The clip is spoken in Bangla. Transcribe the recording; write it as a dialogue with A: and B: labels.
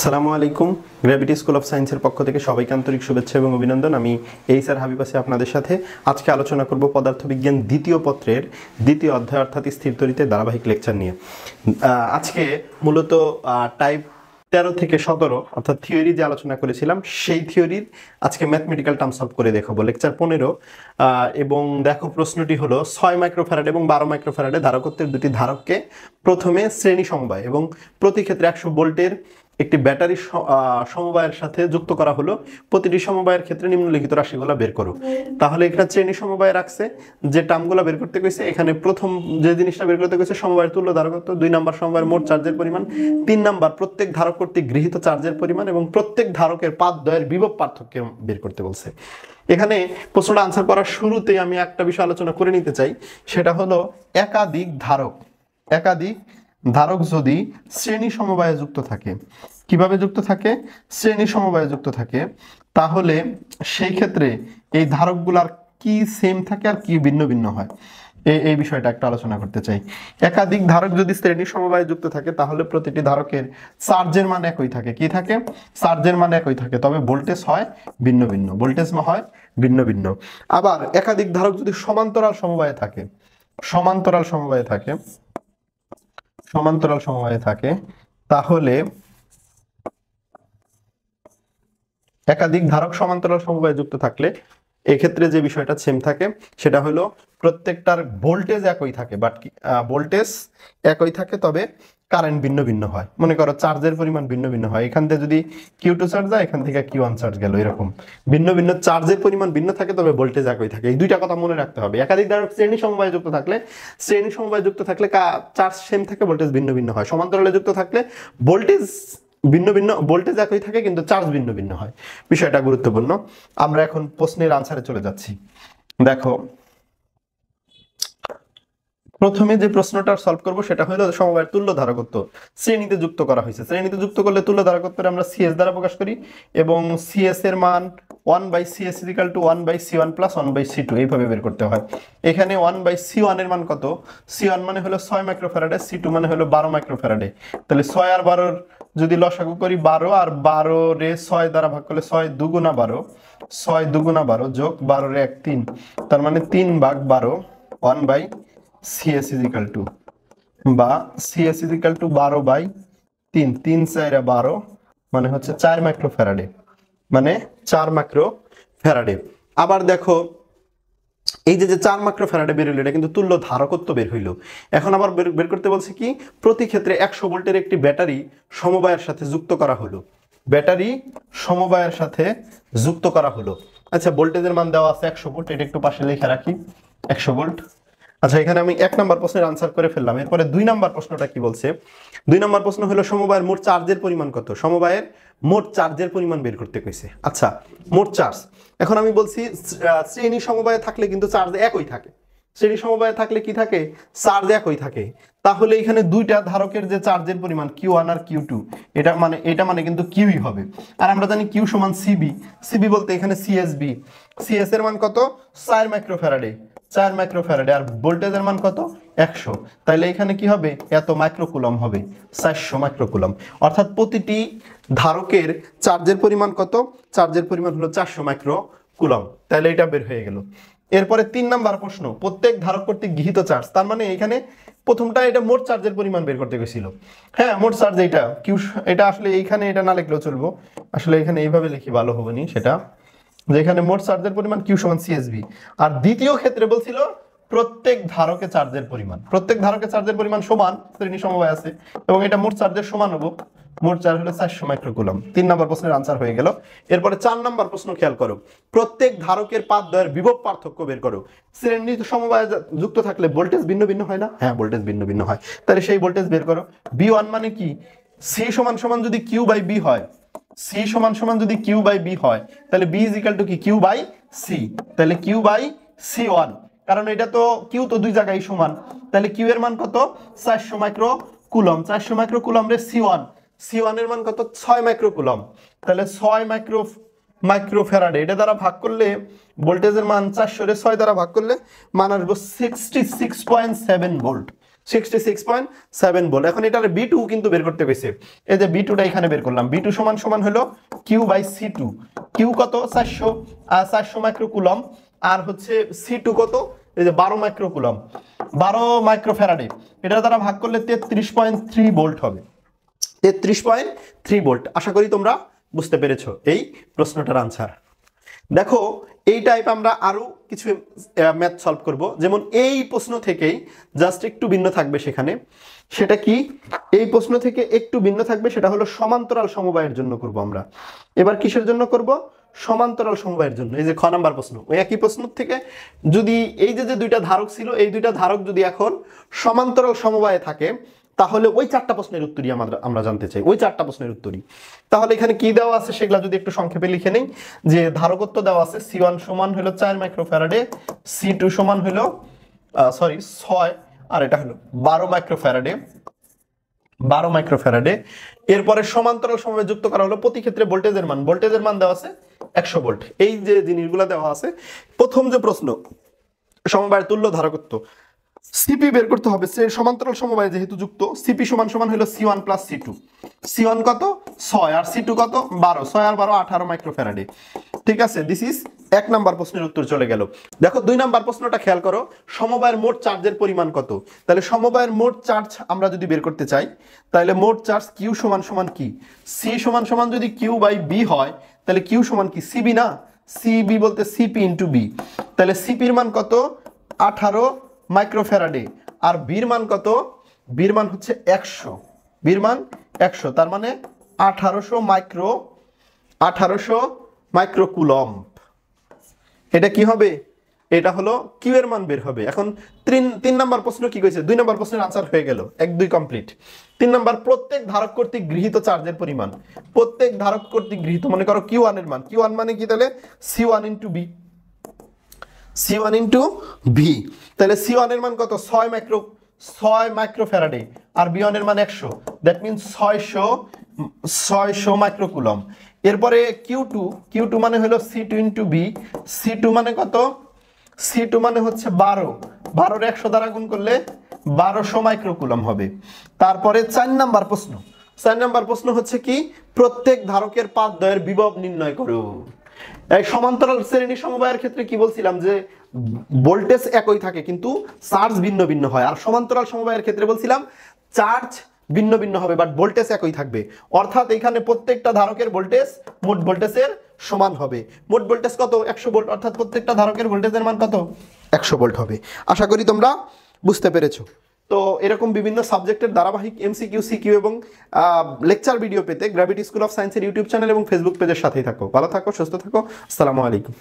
A: আসসালামু আলাইকুম। গ্র্যাভিটি স্কুল অফ সায়েন্সের পক্ষ থেকে সবাইকে আন্তরিক শুভেচ্ছা এবং অভিনন্দন। আমি স্যার হাবিব আছি আপনাদের সাথে। আজকে আলোচনা করব পদার্থবিজ্ঞান দ্বিতীয় পত্রের দ্বিতীয় অধ্যায় অর্থাৎ স্থির তড়িতের ধারাবাহিক লেকচার নিয়ে। আজকে মূলত টাইপ 13 থেকে 17 অর্থাৎ থিওরি যে আলোচনা করেছিলাম সেই থিওরির আজকে ম্যাথমেটিক্যাল টার্ম সলভ করে দেখাবো লেকচার 15। এবং দেখো প্রশ্নটি হলো 6 মাইক্রোফ্যারাড এবং 12 মাইক্রোফ্যারাডে ধারকত্বের দুটি ধারককে প্রথমে শ্রেণী সমবায় এবং প্রতি ক্ষেত্রে 100 ভোল্টের একটি ব্যাটারি সমবায়ের সাথে যুক্ত করা হলো। প্রতিটি সমবায়ের ক্ষেত্রে নিম্নলিখিত রাশিগুলো বের করো। তাহলে এখানে শ্রেণী সমবায় রাখছে, যে টার্মগুলো বের করতে কইছে এখানে প্রথম যে জিনিসটা বের করতে কইছে সমবায়ের তুল্য ধারকত্ব, 2 নাম্বার সমবায়ের মোট চার্জের পরিমাণ, 3 নাম্বার প্রত্যেক ধারক কর্তৃক গৃহীত চার্জের পরিমাণ এবং প্রত্যেক ধারকের পাতদ্বয়ের বিভব পার্থক্য বের করতে বলছে। এখানে প্রশ্নটা আনসার করার শুরুতেই আমি একটা বিষয় আলোচনা করে নিতে চাই, সেটা হলো একাধিক ধারক যদি শ্রেণী সমবায়ে যুক্ত থাকে। কিভাবে যুক্ত থাকে? শ্রেণী সমবায়ে যুক্ত থাকে, তাহলে সেই ক্ষেত্রে এই ধারকগুলার কি সেম থাকে আর কি ভিন্ন ভিন্ন হয়, এই বিষয়টা একটা আলোচনা করতে চাই। একাধিক ধারক যদি শ্রেণী সমবায়ে যুক্ত থাকে তাহলে প্রতিটি ধারকের চার্জের মান একই থাকে। কি থাকে? চার্জের মান একই থাকে, তবে ভোল্টেজ হয় ভিন্ন ভিন্ন। আবার একাধিক ধারক যদি সমান্তরাল সমবায়ে থাকে তাহলে একাধিক ধারক সমান্তরাল সমবায়ে যুক্ত থাকলে এক্ষেত্রে যে বিষয়টা সেম থাকে সেটা হলো প্রত্যেকটার ভোল্টেজ একই থাকে, বাট ভোল্টেজ একই থাকে তবে কারেন্ট ভিন্ন ভিন্ন হয়। মনে করো চার্জের পরিমাণ ভিন্ন ভিন্ন হয়, এখান থেকে যদি Q2 চার্জ যায় এখান থেকে Q1 চার্জ গেল, এরকম ভিন্ন ভিন্ন চার্জের পরিমাণ ভিন্ন থাকে তবে ভোল্টেজ একই থাকে। এই দুইটা কথা মনে রাখতে হবে। একাধিক ধারক শ্রেণী সমবায়ে যুক্ত থাকলে চার্জ সেম থাকে, ভোল্টেজ ভিন্ন ভিন্ন হয়। সমান্তরালে যুক্ত থাকলে ভোল্টেজ ভোল্টেজ একই থাকে কিন্তু চার্জ ভিন্ন ভিন্ন হয়। বিষয়টা গুরুত্বপূর্ণ। আমরা এখন প্রশ্নের আনসারে চলে যাচ্ছি। দেখো প্রথমে যে প্রশ্নটা সলভ করব সেটা হলো সমবায়ের তুল্য ধারকত্ব শ্রেণীতে যুক্ত করা হয়েছে। শ্রেণীতে যুক্ত করলে তুল্য ধারকত্বটা আমরা CS দ্বারা প্রকাশ করি এবং CS এর মান 1/CS = 1/C1 + 1/C2 এইভাবে বের করতে হয়। এখানে 1/C1 এর মান কত? C1 মানে হলো 6 মাইক্রোফ্যারাডে, C2 মানে হলো 12 মাইক্রোফ্যারাডে। তাহলে 6 আর 12 যদি লসাগু করি 12, আর 12 রে 6 দ্বারা ভাগ করলে 6 দুগুণা 12, 6 দুগুণা 12 যোগ 12 রে 1 3, তার মানে 3/12 1/CS বা CS = 12/3, 3 4 12 মানে হচ্ছে 4 মাইক্রোফ্যারাডে, আবার দেখো এই যে 4 মাইক্রোফ্যারাডে বের হইলো এটা কিন্তু তুল্য ধারকত্ব বের হইলো। এখন আবার বের করতে বলছে কি, প্রতি ক্ষেত্রে 100 ভোল্টের একটি ব্যাটারি সমবায়ের সাথে যুক্ত করা হলো। আচ্ছা, ভোল্টেজের মান দেওয়া আছে 100 ভোল্ট, এটা একটু পাশে লিখে রাখি 100 ভোল্ট। আচ্ছা, এখানে আমি 1 নাম্বার প্রশ্নের আনসার করে ফেললাম। এরপরে 2 নাম্বার প্রশ্নটা কি বলছে? 2 নাম্বার প্রশ্ন হলো সমবায়ের মোট চার্জের পরিমাণ কত? সমবায়ের মোট চার্জের পরিমাণ বের করতে কইছে। আচ্ছা, মোট চার্জ। এখন আমি বলছি শ্রেণী সমবায়ে থাকলে কিন্তু চার্জ একই থাকে। শ্রেণী সমবায়ে থাকলে কি থাকে? চার্জ একই থাকে। তাহলে এখানে দুইটা ধারকের যে চার্জের পরিমাণ Q1 আর Q2 এটা মানে কিন্তু Qই হবে। আর আমরা জানি Q সমান CB বলতে এখানে CS এর মান কত? 4 মাইক্রোফ্যারাডে আর ভোল্টেজের মান কত? 100। তাহলে এখানে কি হবে? এত মাইক্রোকুলম হবে, 400 মাইক্রোকুলম। অর্থাৎ প্রতিটি ধারকের চার্জের পরিমাণ কত? চার্জের পরিমাণ হলো 400 মাইক্রোকুলম। তাহলে এটা বের হয়ে গেল। এরপরে 3 নাম্বার প্রশ্ন, প্রত্যেক ধারক কর্তৃক গৃহীত চার্জ। তার মানে এখানে প্রথমটা এটা মোট চার্জের পরিমাণ বের করতে গেছিল। হ্যাঁ, মোট চার্জ এটা আসলে এইখানে এটা না লিখলেও চলবো, আসলে এখানে এইভাবে লিখি ভালো হবে নি, সেটা যেখানে মোট চার্জের পরিমাণ Q সমান CSB। আর দ্বিতীয় ক্ষেত্রে বলছিল প্রত্যেক ধারকে চার্জের পরিমাণ সমান, শ্রেণী সমবায় আছে এবং এটা মোট চার্জের সমান হবো। মোট চার্জ হলো 400 মাইক্রোকুলম। 3 নাম্বার প্রশ্নের আনসার হয়ে গেল। এরপরে 4 নাম্বার প্রশ্ন খেয়াল করো, প্রত্যেক ধারকের পাতদ্বয়ের বিভব পার্থক্য বের করো। শ্রেণী সমবায়ে যুক্ত থাকলে ভোল্টেজ ভিন্ন ভিন্ন হয় না? হ্যাঁ, ভোল্টেজ ভিন্ন ভিন্ন হয়। তাহলে সেই ভোল্টেজ বের করো। V1 মানে কি? C সমান যদি Q/B হয়, তাহলে B = কি? Q/C। তাহলে Q/C1, কারণ এটা তো Q তো দুই জায়গায় সমান, তাহলে Q এর মান কত? 400 মাইক্রোকুলম। 400 মাইক্রোকুলম রে C1 এর মান কত? 6 মাইক্রোকুলম। তাহলে 6 মাইক্রোফ্যারাডে এটা দ্বারা ভাগ করলে ভোল্টেজের মান 400 রে 6 দ্বারা ভাগ করলে মান আসবে 66.7 ভোল্ট। 66.7 ভোল্ট। এখন এটার B2 কিন্তু বের করতে পেরেছে, এই যে B2টা এখানে বের করলাম। B2 সমান সমান হলো Q/C2। Q কত 400 মাইক্রোকুলম, আর হচ্ছে C2 কত, এই যে 12 মাইক্রোকুলম, 12 মাইক্রোফ্যারাডে। এটা দ্বারা ভাগ করলে 33.3 ভোল্ট হবে, 33.3 ভোল্ট। আশা করি তোমরা বুঝতে পেরেছো এই প্রশ্নটার আনসার। দেখো এই টাইপ আমরা আরো কিছু ম্যাথ সলভ করব, যেমন এই প্রশ্ন থেকেই জাস্ট একটু ভিন্ন থাকবে সেখানে। সেটা কি, এই প্রশ্ন থেকে একটু ভিন্ন থাকবে, সেটা হলো সমান্তরাল সমবায়ের জন্য করব আমরা। এবার কিসের জন্য করব, সমান্তরাল সমবায়ের জন্য। এই যে খ নাম্বার প্রশ্ন, ওই একই প্রশ্ন থেকে যদি এই যে দুইটা ধারক ছিল, এই দুইটা ধারক যদি এখন সমান্তরাল সমবায়ে থাকে, তাহলে ওই চারটা প্রশ্নের উত্তরই আমরা জানতে চাই, ওই চারটা প্রশ্নের উত্তরই। তাহলে এখানে কি দেওয়া আছে সেগুলা যদি একটু সংক্ষেপে লিখে নেই, যে ধারকত্ব দেওয়া আছে C1 সমান হলো 4 মাইক্রোফ্যারাডে, C2 সমান হলো 6, আর এটা হলো 12 মাইক্রোফ্যারাডে, 12 মাইক্রোফ্যারাডে। এরপরে সমান্তরাল সমবায়ে যুক্ত করা হলো, প্রতি ক্ষেত্রে ভোল্টেজের মান দেওয়া আছে 100 ভোল্ট। এই যে জিনিসগুলো দেওয়া আছে, প্রথম যে প্রশ্ন সমবায়ের তুল্য ধারকত্ব, সিপি বের করতে হবে। সে সমান্তরাল সমবায় যেহেতু যুক্ত, সিপি সমান সমান হলো C1 প্লাস C2। C1 কত 6 আর C2 কত 12, 6 আর 12 18 মাইক্রোফ্যারাডে। ঠিক আছে, দিস ইজ 1 নাম্বার প্রশ্নের উত্তর চলে গেল। দেখো 2 নাম্বার প্রশ্নটা খেয়াল করো, সমবায়ের মোট চার্জের পরিমাণ কত। তাহলে সমবায়ের মোট চার্জ আমরা যদি বের করতে চাই, তাহলে মোট চার্জ Q সমান সমান কি, C সমান সমান যদি Q/B হয়, তাহলে Q সমান কি CB না, CB বলতে CP ইন্টু B। তাহলে CP-র মান কত 18 মাইক্রোফ্যারাডে, আর বির মান কত, বির মান হচ্ছে 100, বির মান 100, তার মানে 1800 মাইক্রোকুলম। এটা কি হবে, এটা হলো কিউ এর মান বের হবে। এখন 3 নাম্বার প্রশ্ন কি কইছে, 2 নাম্বার প্রশ্নের আনসার হয়ে গেল, 1 2 কমপ্লিট। 3 নাম্বার, প্রত্যেক ধারক কর্তৃক গৃহীত চার্জের পরিমাণ, প্রত্যেক ধারক কর্তৃক গৃহীত, মনে করো Q1 এর মান, Q1 মানে কি, তাহলে C1 into B, C1 into V। তাহলে C1 এর মান কত 6 মাইক্রোফ্যারাডে, আর B1 এর মান 100, দ্যাট মিন্স 600 মাইক্রোকুলম। এরপরে Q2 মানে হলো C2 ইন্টু B, C2 মানে কত, C2 মানে হচ্ছে 12, 12 100 দ্বারা গুণ করলে 1200 মাইক্রোকুলম হবে। তারপরে 4 নাম্বার প্রশ্ন হচ্ছে কি, প্রত্যেক ধারকের পাতদ্বয়ের বিভব নির্ণয় করো। এই সমান্তরাল শ্রেণী সমবায়ের ক্ষেত্রে কি বলছিলাম, যে ভোল্টেজ একই থাকে কিন্তু চার্জ ভিন্ন ভিন্ন হয়, আর সমান্তরাল সমবায়ের ক্ষেত্রে বলছিলাম চার্জ ভিন্ন ভিন্ন হবে বাট ভোল্টেজ একই থাকবে। অর্থাৎ এখানে প্রত্যেকটা ধারকের ভোল্টেজ মোট ভোল্টেজের সমান হবে। মোট ভোল্টেজ কত 100 ভোল্ট, অর্থাৎ প্রত্যেকটা ধারকের ভোল্টেজের মান কত 100 ভোল্ট হবে। আশা করি তোমরা বুঝতে পেরেছো। তো এরকম বিভিন্ন সাবজেক্টের ধারাবাহিক MCQ, CQ এবং লেকচার ভিডিও পেতে গ্র্যাভিটি স্কুল অফ সায়েন্সের ইউটিউব চ্যানেল এবং ফেসবুক পেজের সাথেই থাকো। ভালো থাকো, সুস্থ থাকো, আসসালামু আলাইকুম।